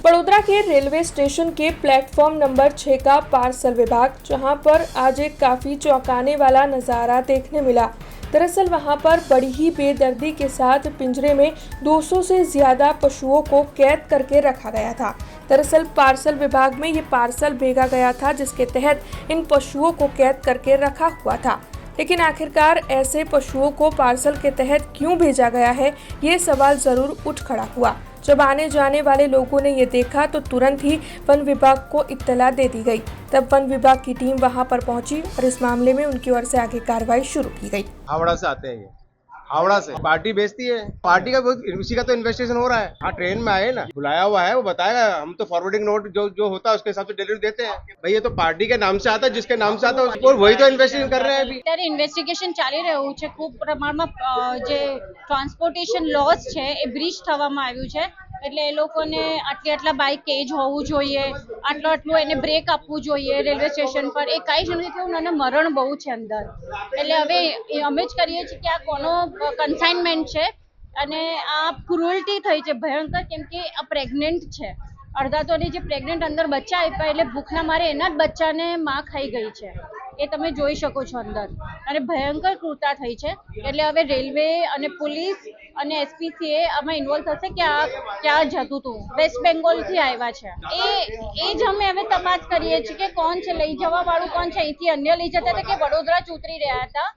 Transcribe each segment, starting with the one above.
बड़ोदरा के railway station के platform number 6 का पार्सल विभाग, जहां पर आज एक काफ़ी चौंकाने वाला नज़ारा देखने मिला। दरअसल वहां पर बड़ी ही बेदर्दी के साथ पिंजरे में 200 से ज़्यादा पशुओं को कैद करके रखा गया था। दरअसल पार्सल विभाग में ये पार्सल भेजा गया था जिसके तहत इन पशुओं को कैद करके रखा हुआ था। लेकिन आखिरकार ऐसे पशुओं को पार्सल के तहत क्यों भेजा गया है, ये सवाल ज़रूर उठ खड़ा हुआ। जब आने जाने वाले लोगों ने ये देखा तो तुरंत ही वन विभाग को इत्तला दे दी गई। तब वन विभाग की टीम वहां पर पहुंची और इस मामले में उनकी ओर से आगे कार्रवाई शुरू की गई। हावड़ा से आते हैं ये, हावड़ा से पार्टी बेचती है, पार्टी का उसी का तो इन्वेस्टिगेशन हो रहा है। हाँ, ट्रेन में आए ना, बुलाया हुआ है, वो बताएगा। हम तो फॉरवर्डिंग नोट जो होता है उसके हिसाब से डिलीवरी देते हैं। भाई ये तो पार्टी के नाम से आता है, जिसके नाम से आता है उसको वही तो इन्वेस्टिगेशन कर रहे हैं अभी। અત્યારે ઇન્વેસ્ટિગેશન ચાલી રહ્યું છે। ખૂબ પ્રમાણમાં જે ટ્રાન્સપોર્ટેશન લોસ છે એ બ્રીચ થવામાં આવ્યું છે। એટલે એ લોકોને આટલા બાઇક કેજ હોવું જોઈએ, આટલું એને બ્રેક આપવું જોઈએ રેલવે સ્ટેશન પર। એ કાંઈ જ નથી થયું અને મરણ બહુ છે અંદર। એટલે હવે અમે જ કરીએ છીએ કે આ કોનો કન્સાઇનમેન્ટ છે અને આ ક્રુઅલ્ટી થઈ છે ભયંકર, કેમ કે આ પ્રેગ્નન્ટ છે। અડધા તોની જે પ્રેગ્નન્ટ અંદર બચ્ચા આપ્યા એટલે ભૂખના મારે એના જ બચ્ચાને માં ખાઈ ગઈ છે। એ તમે જોઈ શકો છો અંદર, અને ભયંકર ક્રૂરતા થઈ છે। એટલે હવે રેલવે અને પોલીસ અને એસપીસીએ આમાં ઇન્વોલ્વ થશે કે આ ક્યાં જતું હતું। વેસ્ટ બેંગોલથી આવ્યા છે એ જ અમે હવે તપાસ કરીએ છીએ કે કોણ છે લઈ જવા વાળું, કોણ છે। અહીંથી અન્ય લઈ જતા હતા કે વડોદરા જ ઉતરી રહ્યા હતા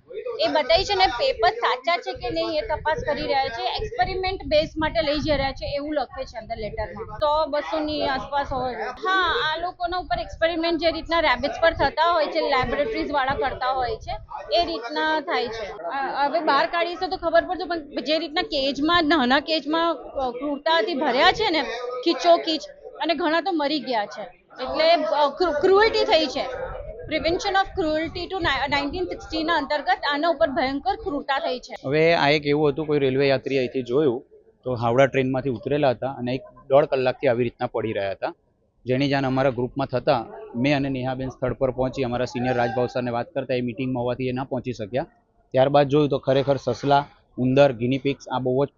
એ બતાવી છે, ને પેપર સાચા છે કે નહીં એ તપાસ કરી રહ્યા છે। એક્સપેરિમેન્ટ બેઝ માટે લઈ જઈ રહ્યા છે એવું લખે છે અંદર લેટરમાં। 100-200 ની આસપાસ હોય। હા, આ લોકોના ઉપર એક્સપેરિમેન્ટ જે રીતના રેબિટ્સ પર થતા હોય છે, લેબોરેટરીઝ વાળા કરતા હોય છે એ રીતના થાય છે। હવે બહાર કાઢીશું તો ખબર પડશે, પણ જે રીતના કેજમાં, નાના કેજમાં ક્રૂરતાથી ભર્યા છે ને, ખીચોખીચ, અને ઘણા તો મરી ગયા છે। એટલે ક્રુઅલ્ટી થઈ છે। પ્રિવેન્શન ઓફ ક્રુઅલ્ટી ટુ 1960 ના અંતર્ગત આના ઉપર ભયંકર ક્રૂરતા થઈ છે। હવે આ એક એવું હતું, કોઈ રેલવે યાત્રી અહીંથી જોયું તો હાવડા ટ્રેનમાંથી ઉતરેલા હતા અને 1.5 કલાકથી આવી રીતના પડી રહ્યા હતા। જેની જાણ અમારા ગ્રુપમાં થતાં મેં અને નેહાબેન સ્થળ પર પહોંચી અમારા સિનિયર રાજભાવ સરને વાત કરતા એ મિટિંગમાં હોવાથી એ ના પહોંચી શક્યા। ત્યારબાદ જોયું તો ખરેખર સસલા, ઉંદર, ગિનીપિક્સ આ બહુ જ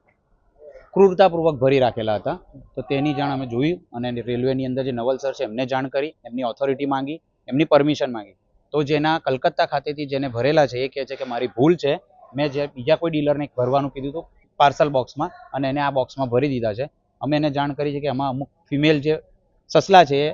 ક્રૂરતાપૂર્વક ભરી રાખેલા હતા। તો તેની જાણ અમે જોયું અને રેલવેની અંદર જે નવલ સર છે એમને જાણ કરી, એમની ઓથોરિટી માંગી, એમની પરમિશન માંગી। તો જેના કલકત્તા ખાતેથી જેને ભરેલા છે એ કહે છે કે મારી ભૂલ છે, મેં જે બીજા કોઈ ડીલરને ભરવાનું કીધું હતું પાર્સલ બોક્સમાં અને એને આ બોક્સમાં ભરી દીધા છે। અમે એને જાણ કરી છે કે આમાં અમુક ફિમેલ જે સસલા છે એ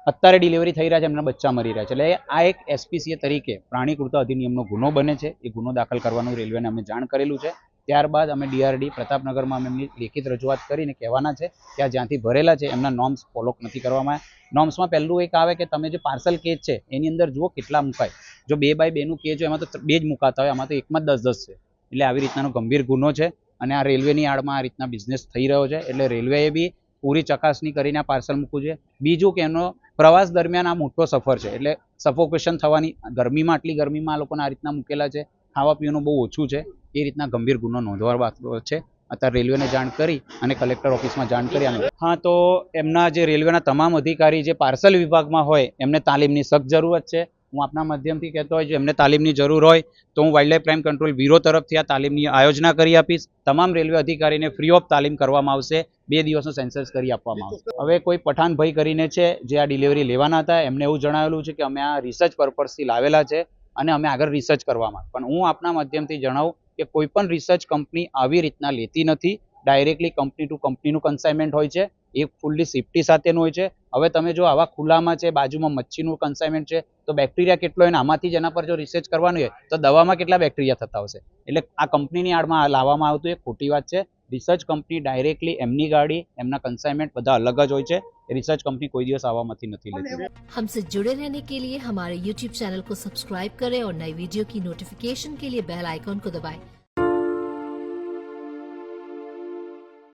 અત્યારે ડિલિવરી થઈ રહ્યા છે, એમના બચ્ચા મરી રહ્યા છે। એટલે આ એક એસપીસીએ તરીકે પ્રાણી ક્રૂરતા અધિનિયમનો ગુનો બને છે। એ ગુનો દાખલ કરવાનું રેલવેને અમે જાણ કરેલું છે। ત્યારબાદ અમે ડીઆરડી પ્રતાપનગરમાં અમે એમની લેખિત રજૂઆત કરીને કહેવાના છે કે આ જ્યાંથી ભરેલા છે એમના નોર્મ્સ ફોલો નથી કરવામાં આવ્યા। નોર્મ્સમાં પહેલું એક આવે કે તમે જે પાર્સલ કેજ છે એની અંદર જુઓ કેટલા મુકાય। જો 2x2 નું કેજ હોય એમાં તો 2 જ મુકાતા હોય, આમાં તો એકમાં 10-10 છે। એટલે આવી રીતનાનો ગંભીર ગુનો છે અને આ રેલવેની આડમાં આ રીતના બિઝનેસ થઈ રહ્યો છે। એટલે રેલવેએ બી પૂરી ચકાસણી કરીને આ પાર્સલ મૂકવું છે। બીજું કે એનો પ્રવાસ દરમિયાન આ મોટો સફર છે, એટલે સફોકેશન થવાની, ગરમીમાં આટલી ગરમીમાં આ લોકોને આ રીતના મૂકેલા છે, ખાવા પીવાનું બહુ ઓછું છે, એ રીતના ગંભીર ગુનો નોંધવા બાબત છે। અત્યારે રેલવેને જાણ કરી અને કલેક્ટર ઓફિસમાં જાણ કરી અને હા, તો એમના જે રેલવેના તમામ અધિકારી જે પાર્સલ વિભાગમાં હોય એમને તાલીમની સખ્ત જરૂરત છે। હું આપના માધ્યમથી કહેતો હોય, જો એમને તાલીમની જરૂર હોય તો હું વાઇલ્ડલાઇફ ક્રાઇમ કંટ્રોલ બ્યુરો તરફથી આ તાલીમની આયોજના કરી આપીશ। તમામ રેલવે અધિકારીને ફ્રી ઓફ તાલીમ કરવામાં આવશે, 2 દિવસનો સેન્સસ કરી આપવામાં આવશે। હવે કોઈ પઠાણભાઈ કરીને છે જે આ ડિલિવરી લેવાના હતા, એમને એવું જણાવેલું છે કે અમે આ રિસર્ચ પર્પઝથી લાવેલા છે અને અમે આગળ રિસર્ચ કરવામાં, પણ હું આપના માધ્યમથી જણાવું કે કોઈ પણ રિસર્ચ કંપની આવી રીતના લેતી નથી। ડાયરેક્ટલી કંપની ટુ કંપનીનું કન્સાઇનમેન્ટ હોય છે, એ ફૂલ્લી સેફટી સાથેનું હોય છે। હવે તમે જો આવા ખુલ્લામાં છે, બાજુમાં મચ્છીનું કન્સાઇનમેન્ટ છે, તો બેક્ટેરિયા કેટલો હોય ને આમાંથી જ એના પર જો રિસર્ચ કરવાનું હોય તો દવામાં કેટલા બેક્ટેરિયા થતા હશે। એટલે આ કંપનીની આડમાં લાવવામાં આવતું એ ખોટી વાત છે। રિસર્ચ કંપની ડાયરેક્ટલી એમની ગાડી, એમના કન્સાઇનમેન્ટ બધા અલગ જ હોય છે। रिसर्च कंपनी कोई दिवस आवामती नहीं लेती। हमसे जुड़े रहने के लिए हमारे YouTube चैनल को सब्सक्राइब करें और नई वीडियो की नोटिफिकेशन के लिए बेल आइकॉन को दबाएं।